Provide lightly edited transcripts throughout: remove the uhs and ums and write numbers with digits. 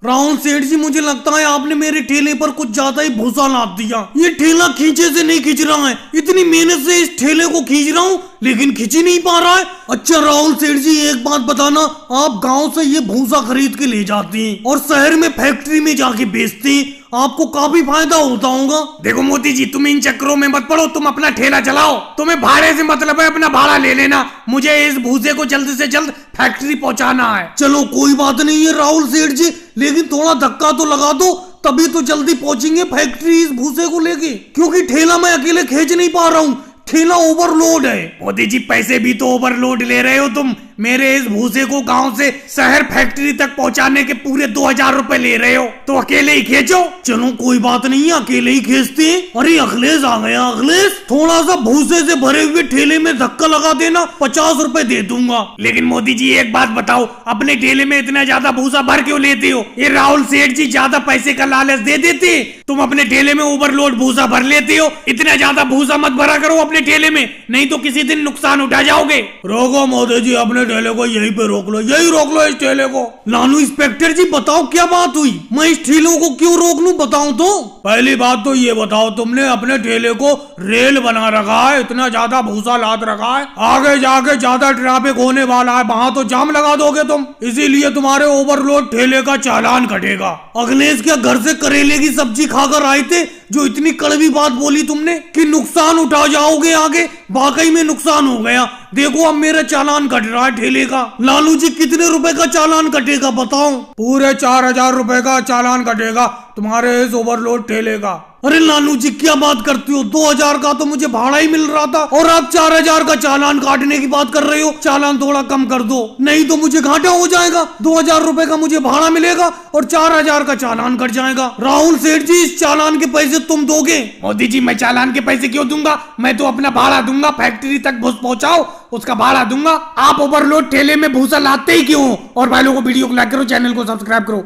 राहुल सेठ जी, मुझे लगता है आपने मेरे ठेले पर कुछ ज्यादा ही भूसा लाद दिया। ये ठेला खींचे से नहीं खींच रहा है, इतनी मेहनत से इस ठेले को खींच रहा हूँ लेकिन खींच ही नहीं पा रहा है। अच्छा राहुल सेठ जी, एक बात बताना, आप गांव से ये भूसा खरीद के ले जाते हैं और शहर में फैक्ट्री में जाके बेचते हैं, आपको काफी फायदा होता होगा। देखो मोदी जी, तुम इन चक्करों में मत पड़ो, तुम अपना ठेला चलाओ, तुम्हें भाड़े से मतलब है, अपना भाड़ा ले लेना, मुझे इस भूसे को जल्द से जल्द फैक्ट्री पहुंचाना है। चलो कोई बात नहीं है राहुल सेठ जी, लेकिन थोड़ा धक्का तो लगा दो, तभी तो जल्दी पहुंचेंगे फैक्ट्री इस भूसे को लेके, क्योंकि ठेला मैं अकेले खींच नहीं पा रहा हूँ, ठेला ओवरलोड है। मोदी जी, पैसे भी तो ओवरलोड ले रहे हो तुम, मेरे इस भूसे को गांव से शहर फैक्ट्री तक पहुंचाने के पूरे 2000 रुपए ले रहे हो, तो अकेले ही खींचो। चलो कोई बात नहीं है, अकेले ही खींचते हैं। अरे अखिलेश आ गया। अखिलेश, थोड़ा सा भूसे से भरे हुए ठेले में धक्का लगा देना, 50 रुपए दे दूंगा। लेकिन मोदी जी एक बात बताओ, अपने ठेले में इतना ज्यादा भूसा भर क्यों लेते हो? ये राहुल सेठ जी ज्यादा पैसे का लालच दे देते, तुम अपने ठेले में ओवरलोड भूसा भर लेते हो। इतना ज्यादा भूसा मत भरा करो अपने ठेले में, नहीं तो किसी दिन नुकसान उठा जाओगे। रोको मोदी जी, अपने ठेले को यहीं पे रोक लो, यही रोक लो इस ठेले को। लालू इंस्पेक्टर जी, बताओ क्या बात हुई, मैं इस ठेले को क्यों रोक लूं, बताओ तो। पहली बात तो ये बताओ, तुमने अपने ठेले को रेल बना रखा है, इतना ज्यादा भूसा लाद रखा है, आगे जाके ज्यादा ट्रैफिक होने वाला है, वहां तो जाम लगा दोगे तुम, इसीलिए तुम्हारे ओवरलोड ठेले का चालान कटेगा। अखिलेश, क्या घर से करेले की सब्जी खाकर आए थे जो इतनी कड़वी बात बोली तुमने कि नुकसान उठा जाओगे आगे? वाकई में नुकसान हो गया, देखो अब मेरा चालान कट रहा है ठेले का। लालू जी, कितने रुपए का चालान कटेगा बताओ? पूरे 4000 रुपए का चालान कटेगा तुम्हारे इस ओवरलोड ठेले का। अरे लालू जी, क्या बात करते हो, 2000 का तो मुझे भाड़ा ही मिल रहा था और आप 4000 का चालान काटने की बात कर रहे हो। चालान थोड़ा कम कर दो, नहीं तो मुझे घाटा हो जाएगा। 2000 रुपए का मुझे भाड़ा मिलेगा और 4000 का चालान कट जाएगा। राहुल सेठ जी, इस चालान के पैसे तुम दोगे? मोदी जी, मैं चालान के पैसे क्यों दूंगा, मैं तो अपना भाड़ा दूंगा, फैक्ट्री तक भूस पहुंचाओ उसका भाड़ा दूंगा। आप ओवरलोड ठेले में भूसा लाते ही क्यों? और भाई लोगों को वीडियो को लाइक करो, चैनल को सब्सक्राइब करो।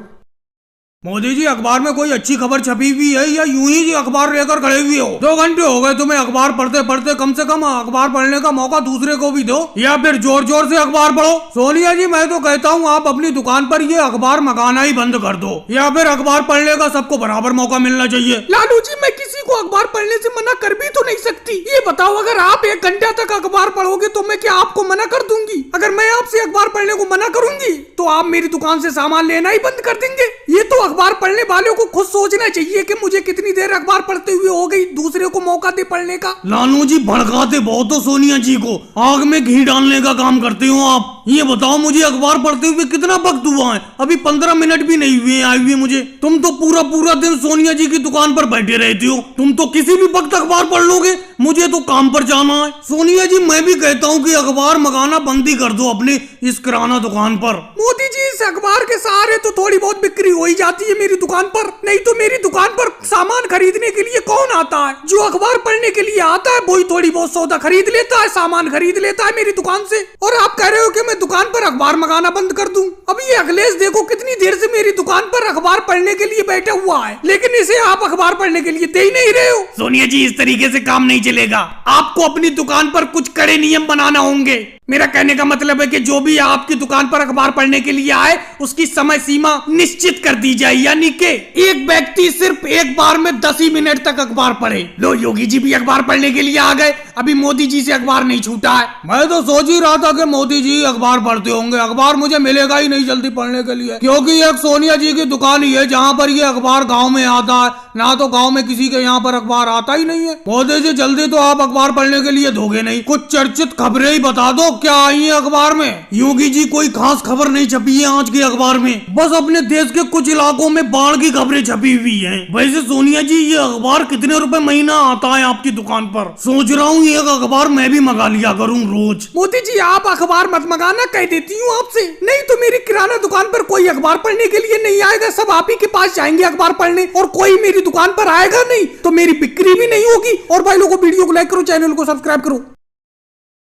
मोदी जी, अखबार में कोई अच्छी खबर छपी हुई है या यूं ही अखबार लेकर खड़े हुए हो? 2 घंटे हो गए तुम्हें अखबार पढ़ते पढ़ते, कम से कम अखबार पढ़ने का मौका दूसरे को भी दो, या फिर जोर जोर से अखबार पढ़ो। सोनिया जी, मैं तो कहता हूँ आप अपनी दुकान पर ये अखबार मंगाना ही बंद कर दो, या फिर अखबार पढ़ने का सबको बराबर मौका मिलना चाहिए। लालू जी, मैं किसी को अखबार पढ़ने से मना कर भी तो नहीं सकती। ये बताओ, अगर आप 1 घंटा तक अखबार पढ़ोगे तो मैं क्या आपको मना कर दूंगी? अगर मैं आपसे अखबार पढ़ने को मना करूंगी तो आप मेरी दुकान से सामान लेना ही बंद कर देंगे। ये तो अखबार पढ़ने वाले को खुद सोचना चाहिए कि मुझे कितनी देर अखबार पढ़ते हुए हो गई, दूसरे को मौका दे पढ़ने का। लालू जी, भड़काते बहुत हो सोनिया जी को, आग में घी डालने का काम करते हो आप। ये बताओ, मुझे अखबार पढ़ते हुए कितना वक्त हुआ है? अभी 15 मिनट भी नहीं हुए आए हुए मुझे। तुम तो पूरा पूरा दिन सोनिया जी की दुकान पर बैठे रहते हो, तुम तो किसी भी वक्त अखबार पढ़ लोगे, मुझे तो काम पर जाना है। सोनिया जी, मैं भी कहता हूँ कि अखबार मंगाना बंद ही कर दो अपने इस किराना दुकान पर। मोदी जी, इस अखबार के सहारे तो थोड़ी बहुत बिक्री हो ही जाती है मेरी दुकान पर, नहीं तो मेरी दुकान पर सामान खरीदने के लिए कौन आता है? जो अखबार पढ़ने के लिए आता है वही थोड़ी बहुत सौदा खरीद लेता है, सामान खरीद लेता है मेरी दुकान से। और आप कह रहे हो कि मैं दुकान पर अखबार मंगाना बंद कर दूं? अभी ये अखिलेश देखो कितनी देर से मेरी दुकान पर अखबार पढ़ने के लिए बैठा हुआ है, लेकिन इसे आप अखबार पढ़ने के लिए दे ही नहीं रहे हो। सोनिया जी, इस तरीके से काम नहीं चलेगा, आपको अपनी दुकान पर कुछ कड़े नियम बनाना होंगे। मेरा कहने का मतलब है कि जो भी आपकी दुकान पर अखबार पढ़ने के लिए आए उसकी समय सीमा निश्चित कर दी जाए, यानी कि एक व्यक्ति सिर्फ एक बार में 10 ही मिनट तक अखबार पढ़े। लो, योगी जी भी अखबार पढ़ने के लिए आ गए, अभी मोदी जी से अखबार नहीं छूटा है। मैं तो सोच ही रहा था कि मोदी जी अखबार पढ़ते होंगे, अखबार मुझे मिलेगा ही नहीं जल्दी पढ़ने के लिए, क्योंकि एक सोनिया जी की दुकान ही है जहाँ पर ये अखबार गाँव में आता है, ना तो गाँव में किसी के यहाँ पर अखबार आता ही नहीं है। मोदी जी, जल्दी तो आप अखबार पढ़ने के लिए दोगे नहीं, कुछ चर्चित खबरें ही बता दो क्या आई है अखबार में। योगी जी, कोई खास खबर नहीं छपी है आज के अखबार में, बस अपने देश के कुछ इलाकों में बाढ़ की खबरें छपी हुई हैं। वैसे सोनिया जी, ये अखबार कितने रुपए महीना आता है आपकी दुकान पर? सोच रहा हूँ एक अखबार मैं भी मंगा लिया करूँ रोज। मोदी जी, आप अखबार मत मंगाना, कह देती हूँ आपसे, नहीं तो मेरी किराना दुकान पर कोई अखबार पढ़ने के लिए नहीं आएगा, सब आप ही के पास जाएंगे अखबार पढ़ने, और कोई मेरी दुकान पर आएगा नहीं तो मेरी बिक्री भी नहीं होगी। और भाई लोगों, वीडियो को लाइक करो, चैनल को सब्सक्राइब करो।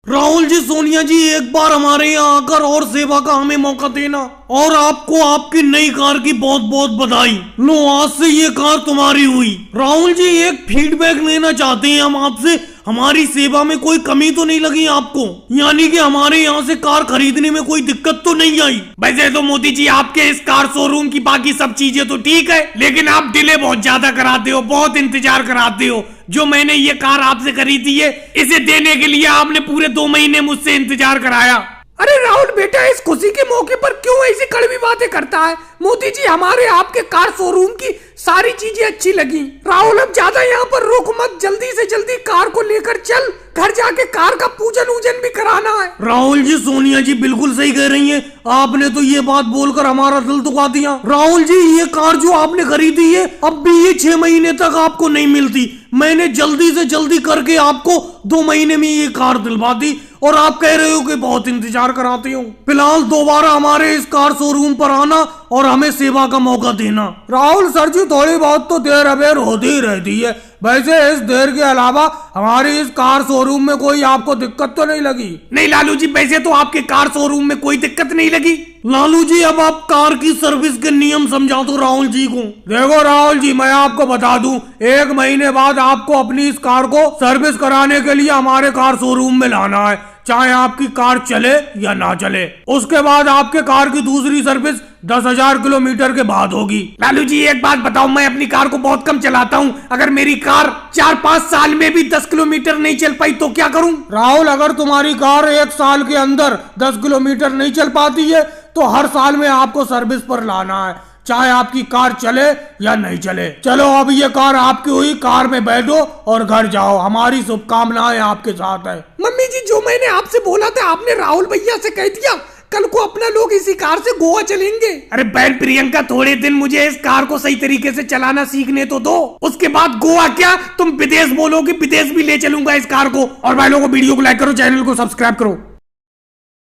राहुल जी, सोनिया जी, एक बार हमारे यहाँ आकर और सेवा का हमें मौका देना, और आपको आपकी नई कार की बहुत बहुत बधाई। लो, आज से ये कार तुम्हारी हुई। राहुल जी, एक फीडबैक लेना चाहते हैं हम आपसे, हमारी सेवा में कोई कमी तो नहीं लगी आपको? यानी कि हमारे यहाँ से कार खरीदने में कोई दिक्कत तो नहीं आई? वैसे तो मोदी जी आपके इस कार शोरूम की बाकी सब चीजें तो ठीक है, लेकिन आप डिले बहुत ज्यादा कराते हो, बहुत इंतजार कराते हो। जो मैंने ये कार आपसे खरीदी है, इसे देने के लिए आपने पूरे 2 महीने मुझसे इंतजार कराया। अरे राहुल बेटा, इस खुशी के मौके पर क्यों ऐसी कड़वी बातें करता है? मोदी जी, हमारे आपके कार शोरूम की सारी चीजें अच्छी लगी। राहुल अब ज्यादा यहाँ पर रुक मत, जल्दी से जल्दी कार को लेकर चल, घर जाके कार का पूजन वूजन भी कराना है। राहुल जी, सोनिया जी बिल्कुल सही कह रही हैं। आपने तो ये बात बोलकर हमारा दिल दुखा दिया। राहुल जी, ये कार जो आपने खरीदी है, अब भी ये 6 महीने तक आपको नहीं मिलती। मैंने जल्दी से जल्दी करके आपको 2 महीने में ये कार दिलवा दी, और आप कह रहे हो कि बहुत इंतजार कराती हूँ। फिलहाल दोबारा हमारे इस कार शोरूम पर आना और हमें सेवा का मौका देना। राहुल सर जी, थोड़ी बहुत तो देर अबेर होती ही रहती है। वैसे इस देर के अलावा हमारी इस कार शोरूम में कोई आपको दिक्कत तो नहीं लगी? नहीं लालू जी, वैसे तो आपके कार शोरूम में कोई दिक्कत नहीं लगी। लालू जी, अब आप कार की सर्विस के नियम समझा दो राहुल जी को। देखो राहुल जी, मैं आपको बता दूं, 1 महीने बाद आपको अपनी इस कार को सर्विस कराने के लिए हमारे कार शोरूम में लाना है, चाहे आपकी कार चले या ना चले। उसके बाद आपके कार की दूसरी सर्विस 10,000 किलोमीटर के बाद होगी। लालू जी, एक बात बताओ, मैं अपनी कार को बहुत कम चलाता हूँ। अगर मेरी कार 4-5 साल में भी 10 किलोमीटर नहीं चल पाई तो क्या करूँ? राहुल, अगर तुम्हारी कार 1 साल के अंदर 10 किलोमीटर नहीं चल पाती है तो हर साल में आपको सर्विस पर लाना है, चाहे आपकी कार चले या नहीं चले। चलो, अब ये कार आपकी हुई, कार में बैठो और घर जाओ। हमारी शुभकामनाएं आपके साथ है। मम्मी जी, जो मैंने आपसे बोला था आपने राहुल भैया से कह दिया? कल को अपना लोग इसी कार से गोवा चलेंगे। अरे बहन प्रियंका, थोड़े दिन मुझे इस कार को सही तरीके से चलाना सीखने तो दो, उसके बाद गोवा क्या, तुम विदेश बोलोगे, विदेश भी ले चलूंगा इस कार को। और भाई लोगों, वीडियो को लाइक करो, चैनल को सब्सक्राइब करो।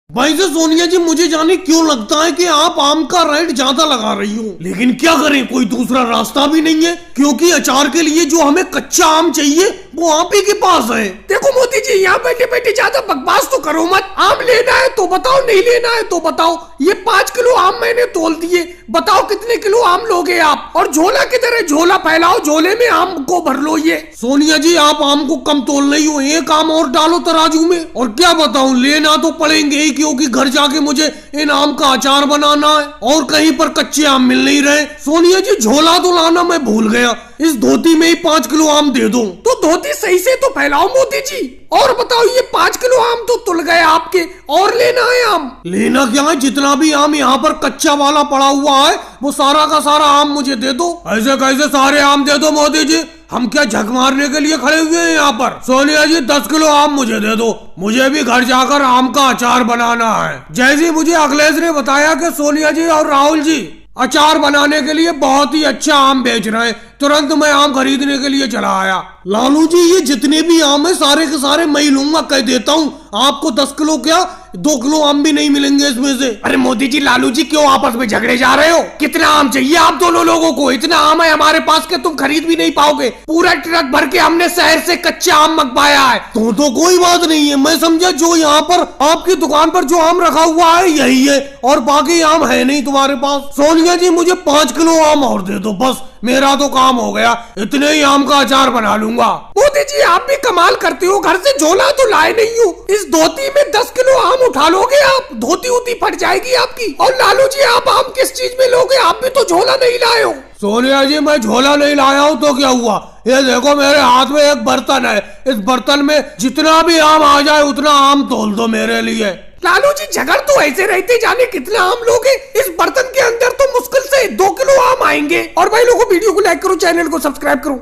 भाई से सोनिया जी, मुझे जाने क्यों लगता है कि आप आम का रेट ज्यादा लगा रही हो, लेकिन क्या करें, कोई दूसरा रास्ता भी नहीं है, क्योंकि अचार के लिए जो हमें कच्चा आम चाहिए वो आप ही के पास है। देखो मोदी जी, यहाँ बैठे बैठे ज्यादा बकवास तो करो मत। आम लेना है तो बताओ, नहीं लेना है तो बताओ। ये 5 किलो आम मैंने तोल दिए, बताओ कितने किलो आम लोगे आप? और झोला किधर है? झोला फैलाओ, झोले में आम को भर लो। ये सोनिया जी, आप आम को कम तोल रही हो, 1 आम और डालो तराजू में। और क्या बताऊं, लेना तो पड़ेंगे ही, क्योंकि घर जाके मुझे इन आम का अचार बनाना है और कहीं पर कच्चे आम मिल नहीं रहे। सोनिया जी, झोला तो लाना मैं भूल गया, इस धोती में ही 5 किलो आम दे दो। तो धोती सही से तो फैलाओ मोदी जी। और बताओ, ये 5 किलो आम तो तुल गए आपके, और लेना है आम? लेना क्या है, जितना भी आम यहाँ पर कच्चा वाला पड़ा हुआ है वो सारा का सारा आम मुझे दे दो। ऐसे कैसे सारे आम दे दो मोदी जी, हम क्या झक मारने के लिए खड़े हुए हैं यहाँ पर? सोनिया जी, 10 किलो आम मुझे दे दो, मुझे भी घर जाकर आम का अचार बनाना है। जैसे मुझे अखिलेश ने बताया कि सोनिया जी और राहुल जी अचार बनाने के लिए बहुत ही अच्छा आम बेच रहे हैं, तुरंत मैं आम खरीदने के लिए चला आया। लालू जी, ये जितने भी आम है सारे के सारे मैं ही लूंगा, कह देता हूँ आपको। 10 किलो क्या, 2 किलो आम भी नहीं मिलेंगे इसमें से। अरे मोदी जी, लालू जी, क्यों आपस में झगड़े जा रहे हो? कितना आम चाहिए आप दोनों लोगों को? इतना आम है हमारे पास कि तुम खरीद भी नहीं पाओगे। पूरा ट्रक भर के हमने शहर से कच्चा आम मंगवाया है। तो कोई बात नहीं है, मैं समझा जो यहाँ पर आपकी दुकान पर जो आम रखा हुआ है यही है, और बाकी आम है नहीं तुम्हारे पास। सोनिया जी, मुझे 5 किलो आम और दे दो, बस मेरा तो काम हो गया, इतने ही आम का अचार बना लूंगा। मोदी जी, आप भी कमाल करते हो, घर से झोला तो लाए नहीं हो, इस धोती में 10 किलो आम उठा लोगे आप? धोती उती फट जाएगी आपकी। और लालू जी, आप आम किस चीज में लोगे? आप भी तो झोला नहीं लाए हो। सोनिया जी, मैं झोला नहीं लाया हूँ तो क्या हुआ? ये देखो, मेरे हाथ में एक बर्तन है, इस बर्तन में जितना भी आम आ जाए उतना आम तोल दो मेरे लिए। लालू जी, झगड़ तो ऐसे रहते, जाने कितना आम लोगे? इस बर्तन के अंदर तो मुश्किल से 2 किलो आम आएंगे। और भाई लोगों, वीडियो को लाइक करो, चैनल को सब्सक्राइब करो।